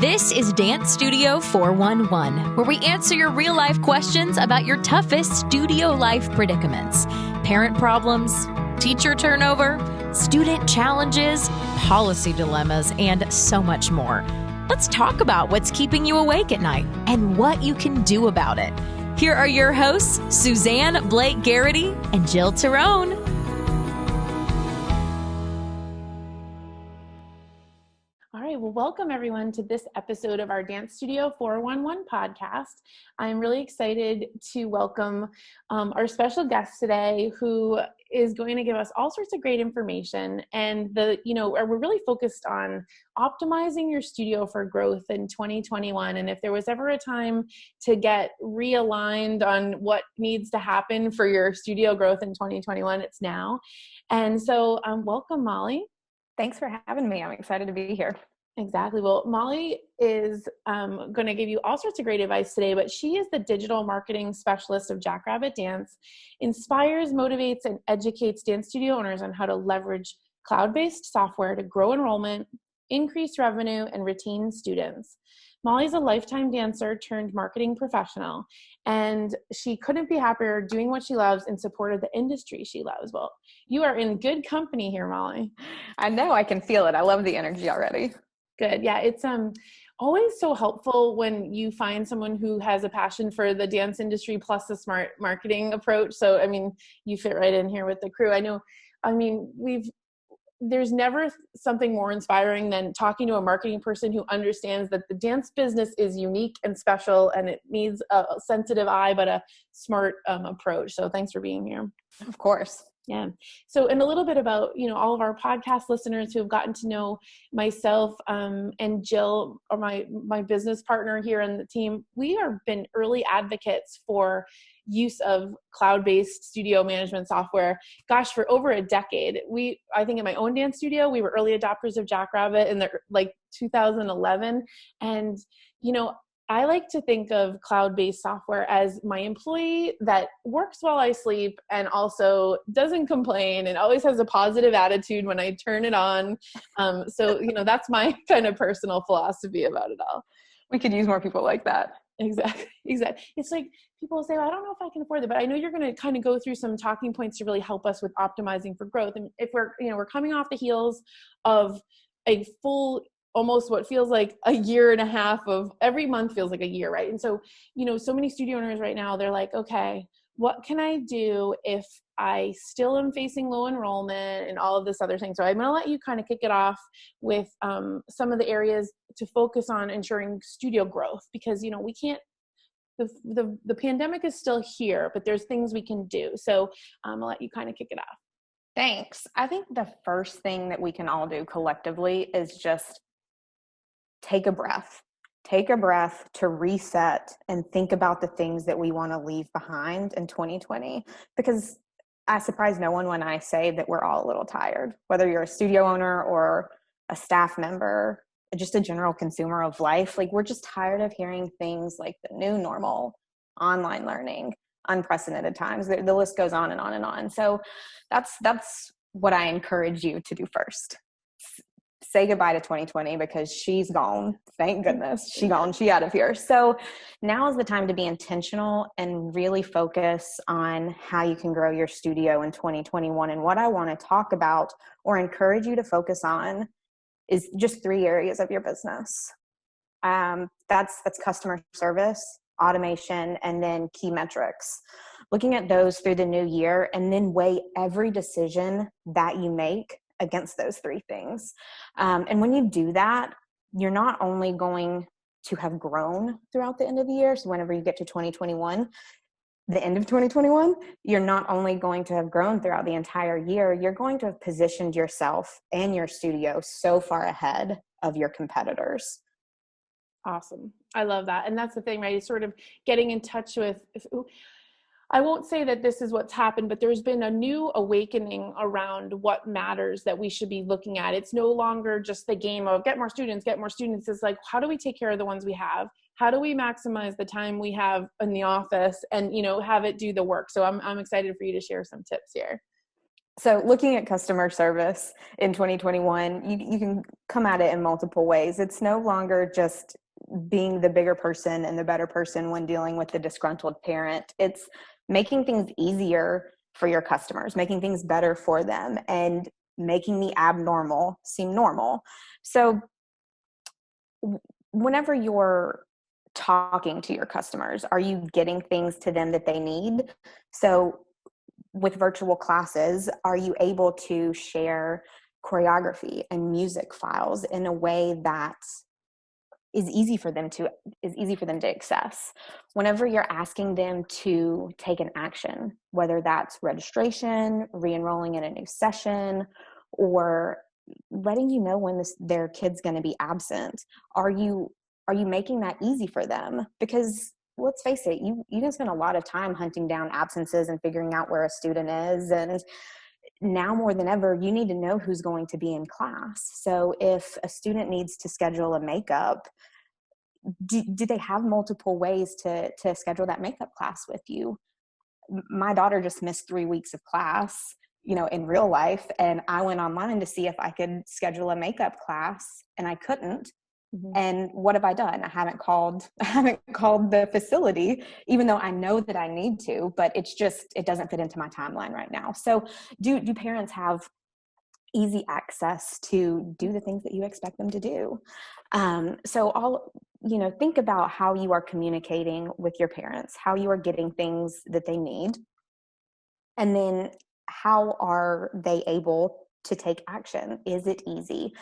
This is Dance Studio 411, where we answer your real-life questions about your toughest studio life predicaments. Parent problems, teacher turnover, student challenges, policy dilemmas, and so much more. Let's talk about what's keeping you awake at night and what you can do about it. Here are your hosts, Suzanne Blake Garrity and Jill Tyrone. All right, well, welcome everyone to this episode of our Dance Studio 411 podcast. I'm really excited to welcome our special guest today, who is going to give us all sorts of great information. And we're really focused on optimizing your studio for growth in 2021. And if there was ever a time to get realigned on what needs to happen for your studio growth in 2021, it's now. And so welcome, Molly. Thanks for having me. I'm excited to be here. Exactly. Well, Molly is going to give you all sorts of great advice today, but she is the digital marketing specialist of Jackrabbit Dance, inspires, motivates, and educates dance studio owners on how to leverage cloud-based software to grow enrollment, increase revenue, and retain students. Molly's a lifetime dancer turned marketing professional, and she couldn't be happier doing what she loves in support of the industry she loves. Well, you are in good company here, Molly. I know, I can feel it. I love the energy already. Good. Yeah, it's always so helpful when you find someone who has a passion for the dance industry plus a smart marketing approach. So, I mean, you fit right in here with the crew. There's never something more inspiring than talking to a marketing person who understands that the dance business is unique and special and it needs a sensitive eye, but a smart approach. So thanks for being here. Of course. Yeah. So, and a little bit about, all of our podcast listeners who have gotten to know myself and Jill, or my business partner here in the team. We have been early advocates for use of cloud-based studio management software. Gosh, for over a decade. I think in my own dance studio, we were early adopters of Jackrabbit in 2011. And, I like to think of cloud-based software as my employee that works while I sleep and also doesn't complain and always has a positive attitude when I turn it on. That's my kind of personal philosophy about it all. We could use more people like that. Exactly. It's like people say, well, I don't know if I can afford it, but I know you're going to kind of go through some talking points to really help us with optimizing for growth. And if we're coming off the heels of a full, almost what feels like a year and a half of every month feels like a year, right? And so, so many studio owners right now, they're like, okay, what can I do if I still am facing low enrollment and all of this other thing? So I'm going to let you kind of kick it off with some of the areas to focus on ensuring studio growth, because, we can't, the pandemic is still here, but there's things we can do. So I'll let you kind of kick it off. Thanks. I think the first thing that we can all do collectively is just take a breath to reset and think about the things that we want to leave behind in 2020, because I surprise no one when I say that we're all a little tired, whether you're a studio owner or a staff member, just a general consumer of life. Like, we're just tired of hearing things like the new normal, online learning, unprecedented times. The list goes on and on and on. So that's what I encourage you to do first. Say goodbye to 2020, because she's gone. Thank goodness. She out of here. So now is the time to be intentional and really focus on how you can grow your studio in 2021. And what I want to talk about or encourage you to focus on is just 3 areas of your business. That's customer service, automation, and then key metrics. Looking at those through the new year, and then weigh every decision that you make against those 3 things. And when you do that, you're not only going to have grown throughout the end of the year. So whenever you get to 2021, the end of 2021, you're not only going to have grown throughout the entire year, you're going to have positioned yourself and your studio so far ahead of your competitors. Awesome. I love that. And that's the thing, right? It's sort of getting in touch with, I won't say that this is what's happened, but there's been a new awakening around what matters that we should be looking at. It's no longer just the game of get more students. It's like, how do we take care of the ones we have? How do we maximize the time we have in the office and, have it do the work? So I'm excited for you to share some tips here. So looking at customer service in 2021, you can come at it in multiple ways. It's no longer just being the bigger person and the better person when dealing with the disgruntled parent. It's making things easier for your customers, making things better for them, and making the abnormal seem normal. So whenever you're talking to your customers, are you getting things to them that they need? So with virtual classes, are you able to share choreography and music files in a way that is easy for them to access? Whenever you're asking them to take an action, whether that's registration, re-enrolling in a new session, or letting you know when their kid's going to be absent, are you making that easy for them? Because let's face it, you can spend a lot of time hunting down absences and figuring out where a student is. And now more than ever, you need to know who's going to be in class. So if a student needs to schedule a makeup, do they have multiple ways to schedule that makeup class with you? My daughter just missed 3 weeks of class, in real life. And I went online to see if I could schedule a makeup class, and I couldn't. Mm-hmm. And what have I done? I haven't called the facility, even though I know that I need to, but it doesn't fit into my timeline right now. So do parents have easy access to do the things that you expect them to do? Think about how you are communicating with your parents, how you are getting things that they need, and then how are they able to take action? Is it easy?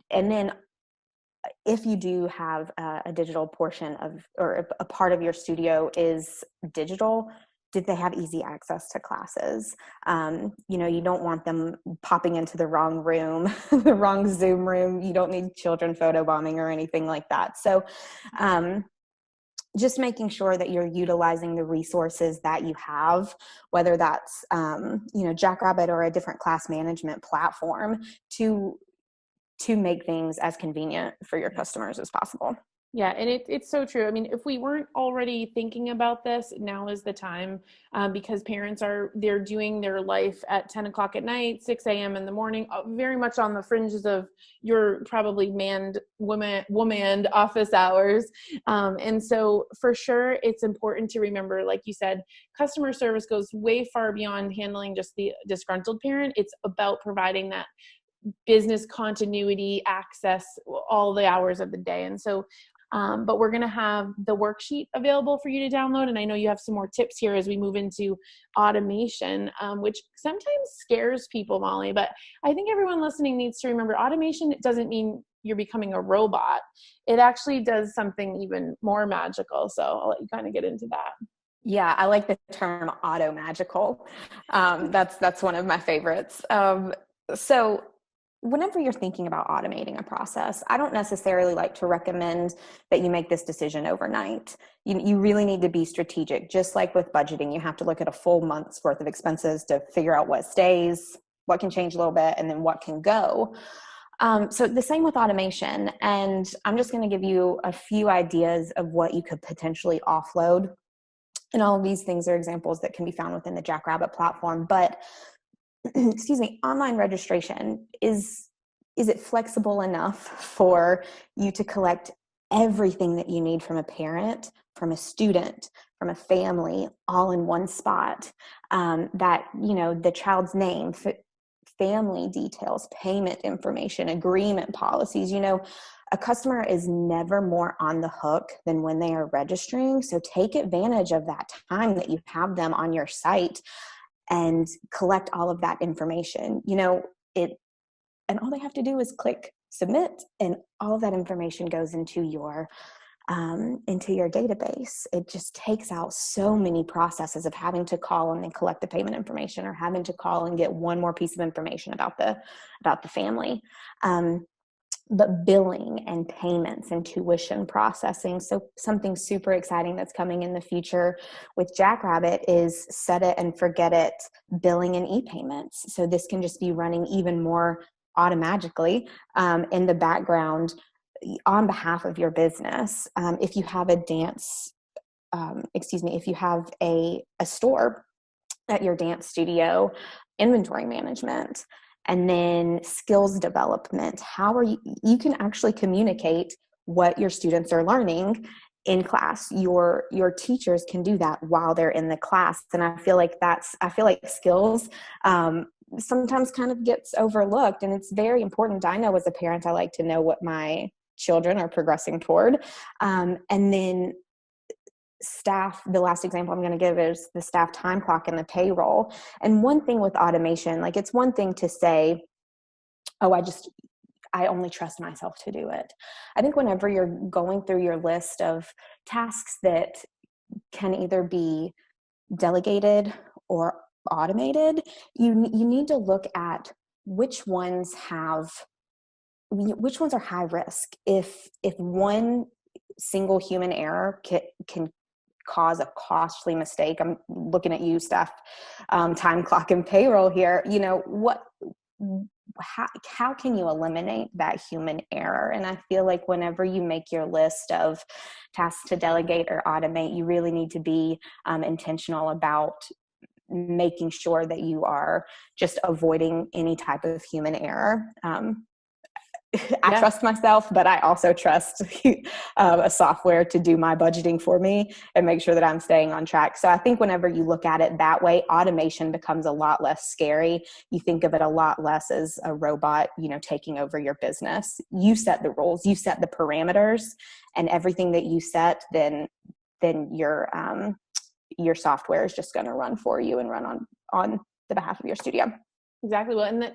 And then if you do have a digital portion or a part of your studio is digital, did they have easy access to classes? You don't want them popping into the wrong room, the wrong Zoom room. You don't need children photobombing or anything like that. So just making sure that you're utilizing the resources that you have, whether that's, Jackrabbit or a different class management platform, to make things as convenient for your customers as possible. Yeah, and it's so true. I mean, if we weren't already thinking about this, now is the time, because parents they're doing their life at 10 o'clock at night, 6 a.m. in the morning, very much on the fringes of your probably woman office hours. And so for sure, it's important to remember, like you said, customer service goes way far beyond handling just the disgruntled parent. It's about providing that business continuity access all the hours of the day. And so but we're going to have the worksheet available for you to download. And I know you have some more tips here as we move into automation, which sometimes scares people, Molly. But I think everyone listening needs to remember, automation doesn't mean you're becoming a robot. It actually does something even more magical. So I'll let you kind of get into that. Yeah, I like the term auto magical. That's one of my favorites. So whenever you're thinking about automating a process, I don't necessarily like to recommend that you make this decision overnight. You really need to be strategic. Just like with budgeting, you have to look at a full month's worth of expenses to figure out what stays, what can change a little bit, and then what can go. So the same with automation. And I'm just going to give you a few ideas of what you could potentially offload. And all of these things are examples that can be found within the Jackrabbit platform. But online registration, is it flexible enough for you to collect everything that you need from a parent, from a student, from a family, all in one spot? The child's name, family details, payment information, agreement policies. A customer is never more on the hook than when they are registering. So take advantage of that time that you have them on your site and collect all of that information. And all they have to do is click submit, and all of that information goes into your database. It just takes out so many processes of having to call and then collect the payment information, or having to call and get one more piece of information about the family. But billing and payments and tuition processing. So something super exciting that's coming in the future with Jackrabbit is set it and forget it billing and e-payments. So this can just be running even more automatically in the background on behalf of your business. If you have if you have a store at your dance studio, inventory management, and then skills development. How are you can actually communicate what your students are learning in class. Your teachers can do that while they're in the class. And I feel like skills sometimes kind of gets overlooked, and it's very important. I know as a parent, I like to know what my children are progressing toward. And then staff, the last example I'm going to give is the staff time clock and the payroll. And one thing with automation, like it's one thing to say, oh, I only trust myself to do it. I think whenever you're going through your list of tasks that can either be delegated or automated, you need to look at which ones are high risk. If one single human error can cause a costly mistake. I'm looking at you, Steph, time clock and payroll here. How can you eliminate that human error? And I feel like whenever you make your list of tasks to delegate or automate, you really need to be intentional about making sure that you are just avoiding any type of human error. I trust myself, but I also trust a software to do my budgeting for me and make sure that I'm staying on track. So I think whenever you look at it that way, automation becomes a lot less scary. You think of it a lot less as a robot, taking over your business. You set the rules, you set the parameters, and everything that you set, then your software is just going to run for you and run on the behalf of your studio. Exactly. Well, and that,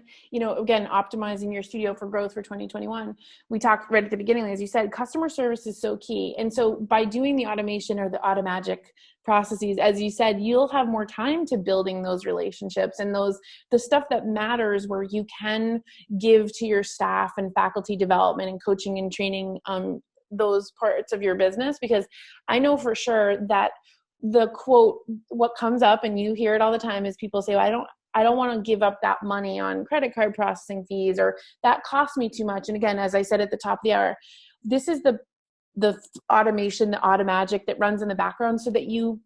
again, optimizing your studio for growth for 2021, we talked right at the beginning, as you said, customer service is so key. And so by doing the automation or the automagic processes, as you said, you'll have more time to building those relationships and the stuff that matters, where you can give to your staff and faculty development and coaching and training, those parts of your business. Because I know for sure that the quote, what comes up, and you hear it all the time, is people say, well, I don't want to give up that money on credit card processing fees, or that costs me too much. And again, as I said at the top of the hour, this is the automation, the automagic that runs in the background so that you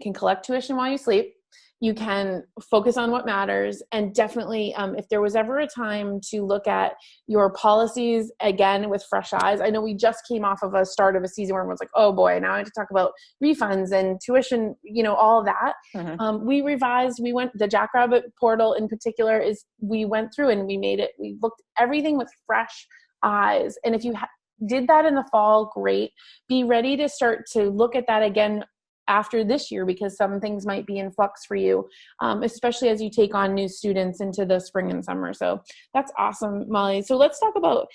can collect tuition while you sleep. You can focus on what matters. And definitely, if there was ever a time to look at your policies again with fresh eyes, I know we just came off of a start of a season where everyone's like, oh boy, now I have to talk about refunds and tuition, all of that. Mm-hmm. We revised, the Jackrabbit portal in particular we went through and we looked everything with fresh eyes. And if you did that in the fall, great. Be ready to start to look at that again after this year, because some things might be in flux for you, especially as you take on new students into the spring and summer. So that's awesome, Molly. So let's talk about,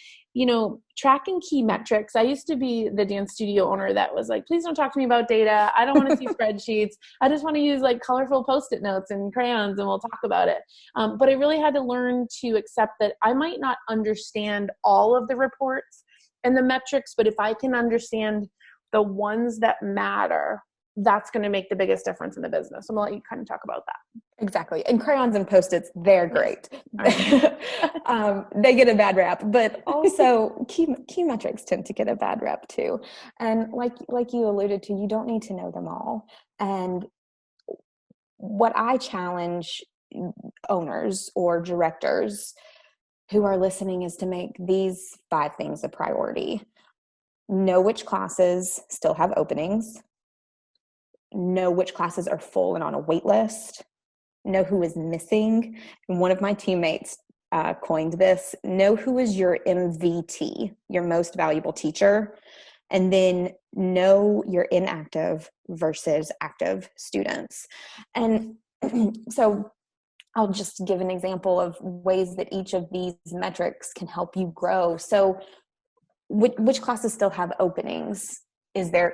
tracking key metrics. I used to be the dance studio owner that was like, please don't talk to me about data. I don't want to see spreadsheets. I just want to use like colorful Post-it notes and crayons and we'll talk about it. But I really had to learn to accept that I might not understand all of the reports and the metrics, but if I can understand the ones that matter, that's going to make the biggest difference in the business. I'm going to let you kind of talk about that. Exactly. And crayons and Post-its, they're great. They get a bad rap, but also key metrics tend to get a bad rap too. And like you alluded to, you don't need to know them all. And what I challenge owners or directors who are listening is to make these 5 things a priority. Know which classes still have openings. Know which classes are full and on a wait list. Know who is missing. And one of my teammates coined this: know who is your MVT, your most valuable teacher. And then know your inactive versus active students. And so I'll just give an example of ways that each of these metrics can help you grow. So which classes still have openings?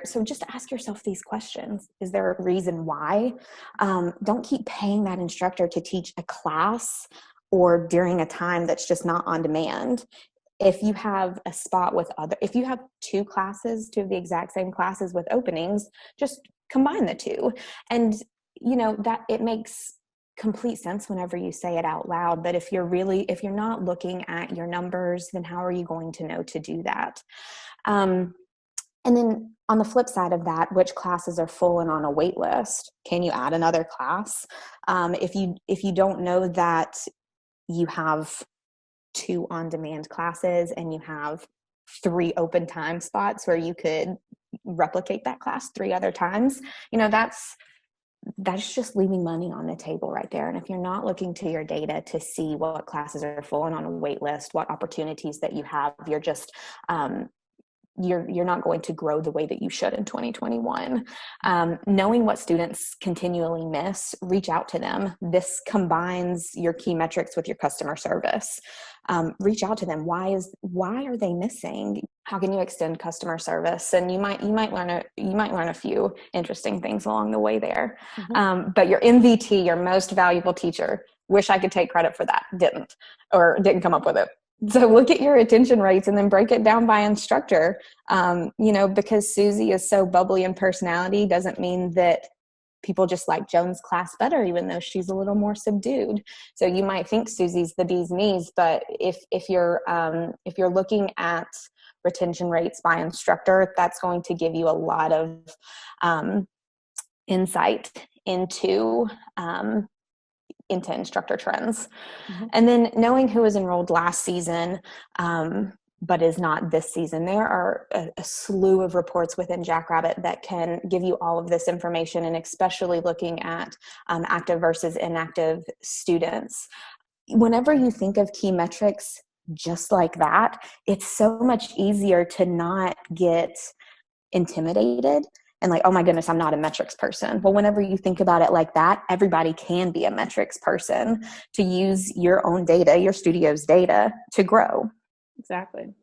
So just ask yourself these questions. Is there a reason why? Don't keep paying that instructor to teach a class or during a time that's just not on demand. If you have a spot if you have 2 of the exact same classes with openings, just combine the 2. And that it makes complete sense whenever you say it out loud. But if you're not looking at your numbers, then how are you going to know to do that? And then on the flip side of that, which classes are full and on a wait list? Can you add another class? If you don't know that you have 2 on-demand classes and you have 3 open time spots where you could replicate that class 3 other times, that's just leaving money on the table right there. And if you're not looking to your data to see what classes are full and on a wait list, what opportunities that you have, you're just you're not going to grow the way that you should in 2021. Knowing what students continually miss, reach out to them. This combines your key metrics with your customer service. Reach out to them. Why are they missing? How can you extend customer service? And you might learn a few interesting things along the way there. Mm-hmm. But your MVT, your most valuable teacher, wish I could take credit for that. Didn't come up with it. So look at your retention rates and then break it down by instructor. Because Susie is so bubbly in personality doesn't mean that people just like Joan's class better, even though she's a little more subdued. So you might think Susie's the bee's knees, but if you're looking at retention rates by instructor, that's going to give you a lot of insight into instructor trends. Mm-hmm. And then knowing who was enrolled last season, but is not this season. There are a slew of reports within Jackrabbit that can give you all of this information, and especially looking at active versus inactive students. Whenever you think of key metrics just like that, it's so much easier to not get intimidated and like, oh my goodness, I'm not a metrics person. Well, whenever you think about it like that, everybody can be a metrics person to use your own data, your studio's data to grow. Exactly.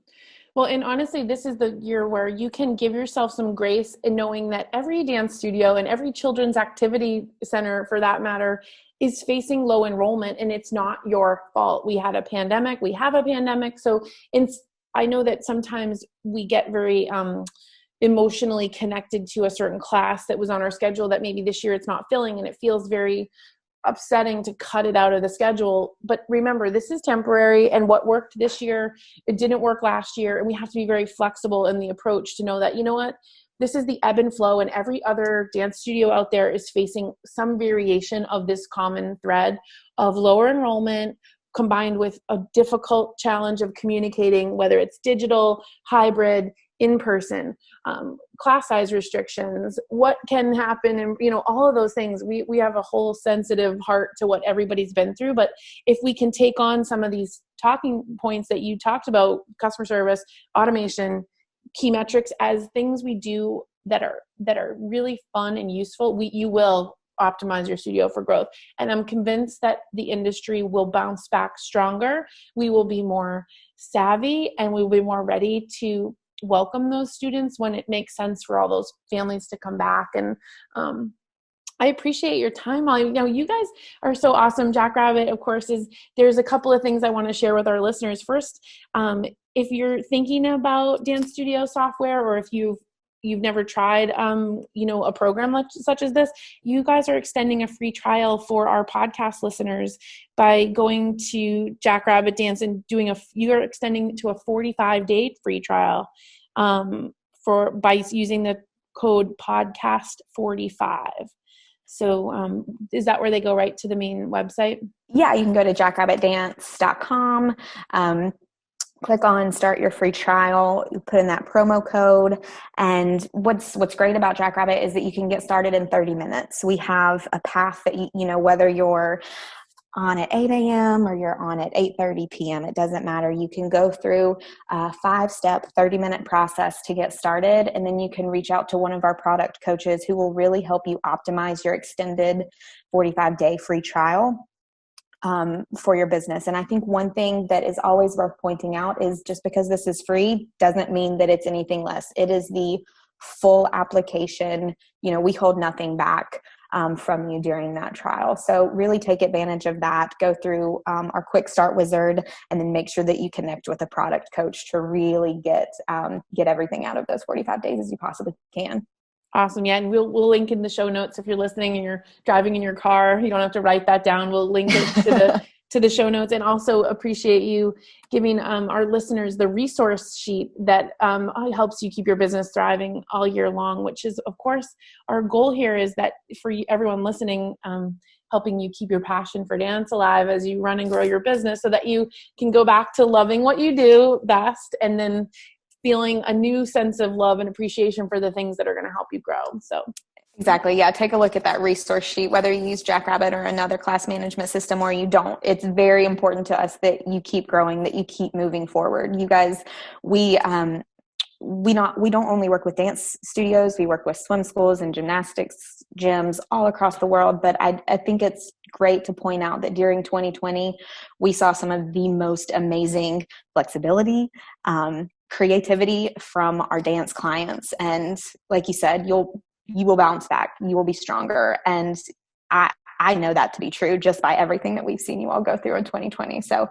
Well, and honestly, this is the year where you can give yourself some grace in knowing that every dance studio and every children's activity center, for that matter, is facing low enrollment, and it's not your fault. We had a pandemic. We have a pandemic. So I know that sometimes we get very emotionally connected to a certain class that was on our schedule that maybe this year it's not filling, and it feels very upsetting to cut it out of the schedule. But remember, this is temporary, and what worked this year, it didn't work last year. And we have to be very flexible in the approach to know that, you know what, this is the ebb and flow, and every other dance studio out there is facing some variation of this common thread of lower enrollment combined with a difficult challenge of communicating, whether it's digital, hybrid, in-person, class size restrictions, what can happen, and all of those things. We have a whole sensitive heart to what everybody's been through. But if we can take on some of these talking points that you talked about, customer service, automation, key metrics, as things we do that are really fun and useful, you will optimize your studio for growth. And I'm convinced that the industry will bounce back stronger. We will be more savvy, and we will be more ready to welcome those students when it makes sense for all those families to come back. And I appreciate your time, Molly. You guys are so awesome. Jackrabbit, of course, there's a couple of things I want to share with our listeners. First, if you're thinking about dance studio software, or if you've never tried, a program such as this, you guys are extending a free trial for our podcast listeners by going to Jackrabbit Dance and you're extending to a 45-day free trial by using the code podcast45. So is that where they go right to the main website? Yeah, you can go to jackrabbitdance.com. Click on start your free trial, you put in that promo code. And what's great about Jackrabbit is that you can get started in 30 minutes. We have a path that, whether you're on at 8 a.m. or you're on at 8:30 p.m., it doesn't matter. You can go through a 5-step, 30-minute process to get started. And then you can reach out to one of our product coaches who will really help you optimize your extended 45-day free trial for your business. And I think one thing that is always worth pointing out is just because this is free doesn't mean that it's anything less. It is the full application. We hold nothing back from you during that trial. So really take advantage of that. Go through our quick start wizard, and then make sure that you connect with a product coach to really get everything out of those 45 days as you possibly can. Awesome. Yeah. And we'll link in the show notes if you're listening and you're driving in your car. You don't have to write that down. We'll link it to the show notes, and also appreciate you giving our listeners the resource sheet that helps you keep your business thriving all year long, which is, of course, our goal here is that for everyone listening, helping you keep your passion for dance alive as you run and grow your business so that you can go back to loving what you do best and then feeling a new sense of love and appreciation for the things that are going to help you grow. So exactly. Yeah. Take a look at that resource sheet, whether you use Jackrabbit or another class management system or you don't. It's very important to us that you keep growing, that you keep moving forward. You guys, we don't only work with dance studios. We work with swim schools and gymnastics gyms all across the world. But I think it's great to point out that during 2020, we saw some of the most amazing flexibility, creativity from our dance clients. And like you said, you will bounce back. You will be stronger. And I know that to be true just by everything that we've seen you all go through in 2020. So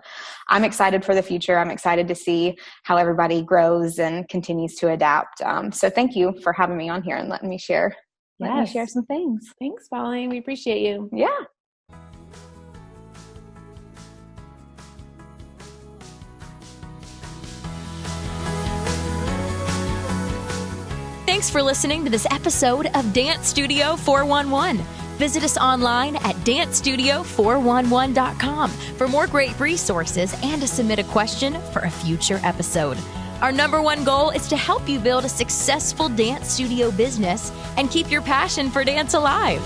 I'm excited for the future. I'm excited to see how everybody grows and continues to adapt. So thank you for having me on here and letting me share some things. Thanks, Molly. We appreciate you. Yeah. Thanks for listening to this episode of Dance Studio 411. Visit us online at dancestudio411.com for more great resources and to submit a question for a future episode. Our number one goal is to help you build a successful dance studio business and keep your passion for dance alive.